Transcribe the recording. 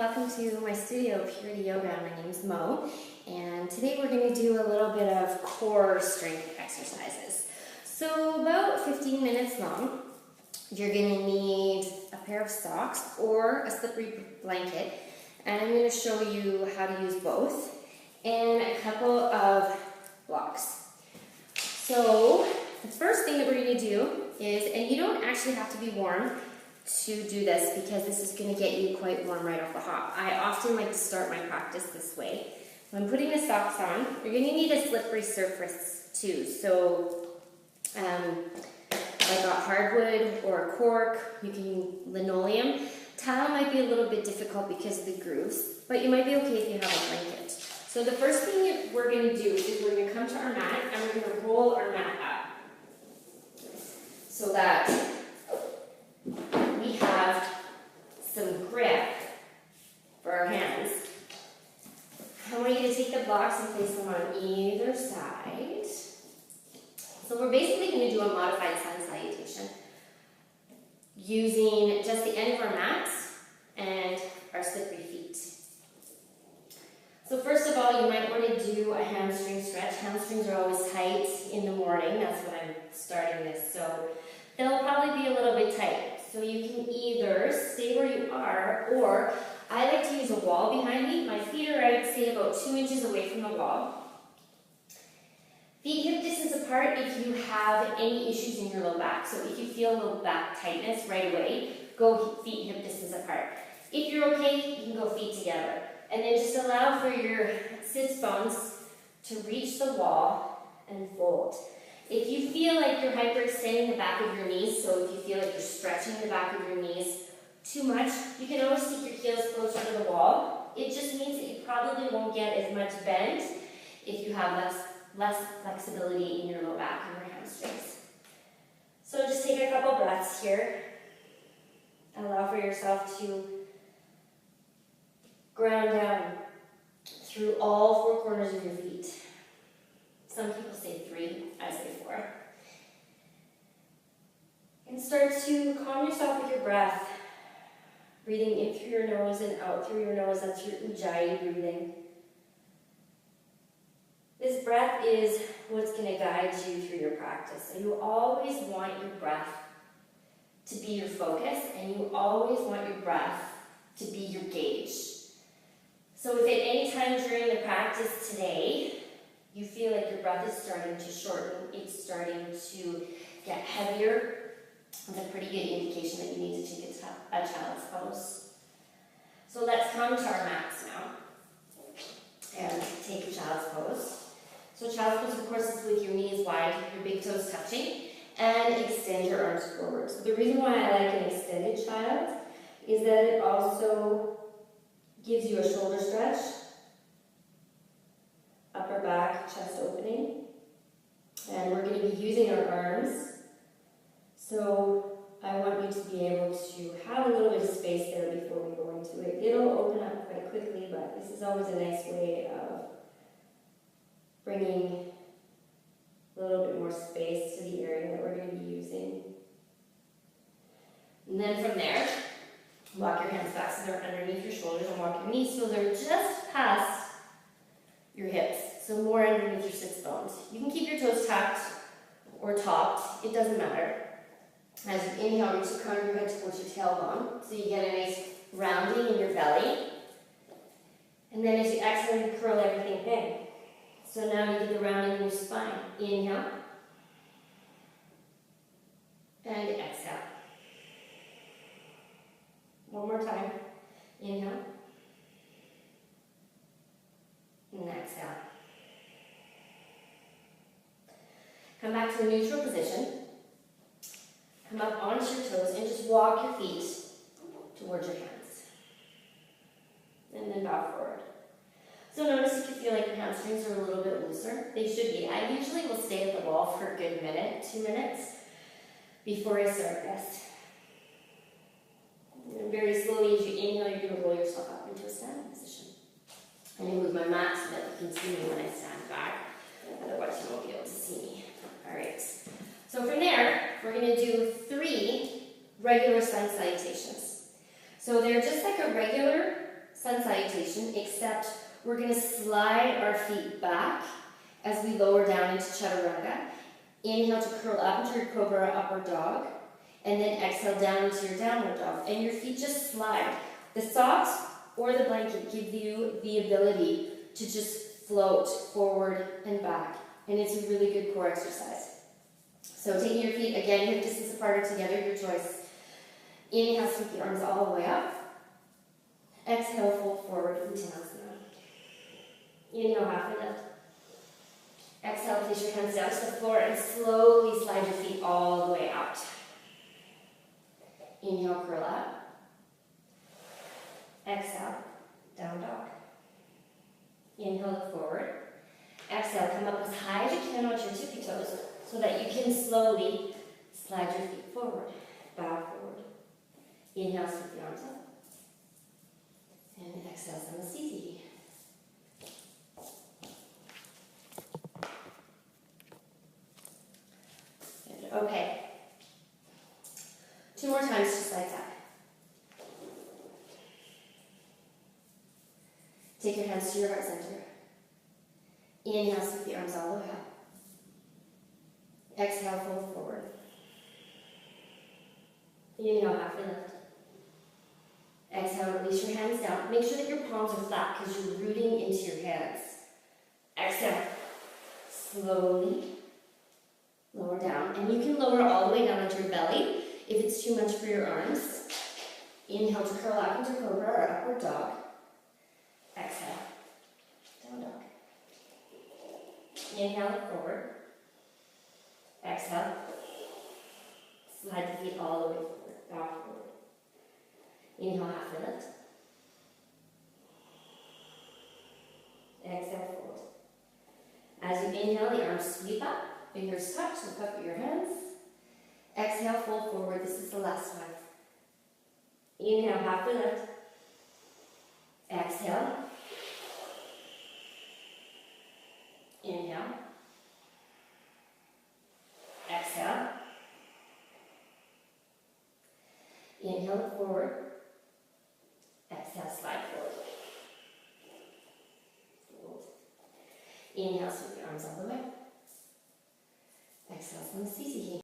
welcome to my studio, Purity Yoga. My name is Mo, and today we're going to do a little bit of core strength exercises. So about 15 minutes long. You're going to need a pair of socks or a slippery blanket, and I'm going to show you how to use both, and a couple of blocks. So the first thing that we're going to do is, and you don't actually have to be warm to do this because this is going to get you quite warm right off the hop. I often like to start my practice this way. When I'm putting the socks on, you're going to need a slippery surface too. So I got hardwood or a cork, you can linoleum. Tile might be a little bit difficult because of the grooves, but you might be okay if you have a blanket. So the first thing that we're going to do is we're going to come to our mat and we're going to roll our mat up so that we have some grip for our hands. I want you to take the blocks and place them on either side. So we're basically going to do a modified sun salutation using just the end of our mats and our slippery feet. So first of all, you might want to do a hamstring stretch. Hamstrings are always tight in the morning. That's when I'm starting this. So they'll probably be a little bit tight. So you can either stay where you are, or I like to use a wall behind me. My feet are, I would say, about 2 inches away from the wall. Feet hip distance apart if you have any issues in your low back. So if you feel low back tightness right away, go feet hip distance apart. If you're okay, you can go feet together. And then just allow for your sits bones to reach the wall and fold. If you feel like you're hyperextending the back of your knees, so if you feel like you're stretching the back of your knees too much, you can always take your heels closer to the wall. It just means that you probably won't get as much bend if you have less flexibility in your low back and your hamstrings. So just take a couple breaths here. Allow for yourself to ground down through all four corners of your feet. Some people say 3, I say 4. And start to calm yourself with your breath. Breathing in through your nose and out through your nose, that's your Ujjayi breathing. This breath is what's going to guide you through your practice. So you always want your breath to be your focus, and you always want your breath to be your gauge. So if at any time during the practice today, you feel like your breath is starting to shorten, it's starting to get heavier, it's a pretty good indication that you need to take a child's pose. So let's come to our mats now and take a child's pose. So child's pose, of course, is with your knees wide, your big toes touching, and extend your arms forward. So the reason why I like an extended child is that it also gives you a shoulder stretch, upper back, chest opening, and we're going to be using our arms. So I want you to be able to have a little bit of space there before we go into it. It'll open up quite quickly, but this is always a nice way of bringing a little bit more space to the area that we're going to be using. And then from there, walk your hands back so they're underneath your shoulders, and walk your knees so they're just past your hips, so more underneath your sits bones. You can keep your toes tucked or topped, it doesn't matter. As you inhale, reach the crown of your head towards your tailbone, so you get a nice rounding in your belly. And then as you exhale, you curl everything in. So now you get the rounding in your spine. Inhale. And exhale. One more time. Inhale. And exhale. Come back to a neutral position. Come up onto your toes and just walk your feet towards your hands. And then bow forward. So notice if you feel like your hamstrings are a little bit looser. They should be. I usually will stay at the wall for a good minute, 2 minutes, before I start this. And very slowly as you inhale, you're going to roll yourself up into a standing position. And I move my mat so that you can see me when I stand back. Otherwise you won't be able to see me. Alright. So from there, we're going to do 3 regular sun salutations. So they're just like a regular sun salutation, except we're going to slide our feet back as we lower down into chaturanga. Inhale to curl up into your cobra upward dog, and then exhale down into your downward dog. And your feet just slide. The socks or the blanket give you the ability to just float forward and back. And it's a really good core exercise. So taking your feet, again, hip distance apart or together, your choice. Inhale, sweep the arms all the way up. Exhale, fold forward, Uttanasana. Inhale, half and lift. Exhale, place your hands down to the floor and slowly slide your feet all the way out. Inhale, curl up. Exhale, down dog. Inhale, look forward. Exhale, come up as high as you can with your tippy toes so that you can slowly slide your feet forward. Bow forward. Inhale, sweep the arms up. And exhale, Samasthiti. Okay. 2 more times just like that. Take your hands to your heart center. Inhale, sweep the arms all the way up. Exhale, fold forward. Inhale, half and lift. Exhale, release your hands down. Make sure that your palms are flat because you're rooting into your hands. Exhale. Slowly lower down. And you can lower all the way down onto your belly if it's too much for your arms. Inhale to curl up into cobra or upward dog. Exhale. Down dog. Inhale, forward. Exhale. Slide the feet all the way forward. Bow forward. Inhale, half and lift. Exhale, fold. As you inhale, the arms sweep up. Fingers touch, look up at your hands. Exhale, fold forward. This is the last one. Inhale, half and lift. Exhale. Inhale. Exhale. Inhale, look forward. Exhale, slide forward. Fold. Inhale, sweep your arms all the way. Exhale, Samasthiti.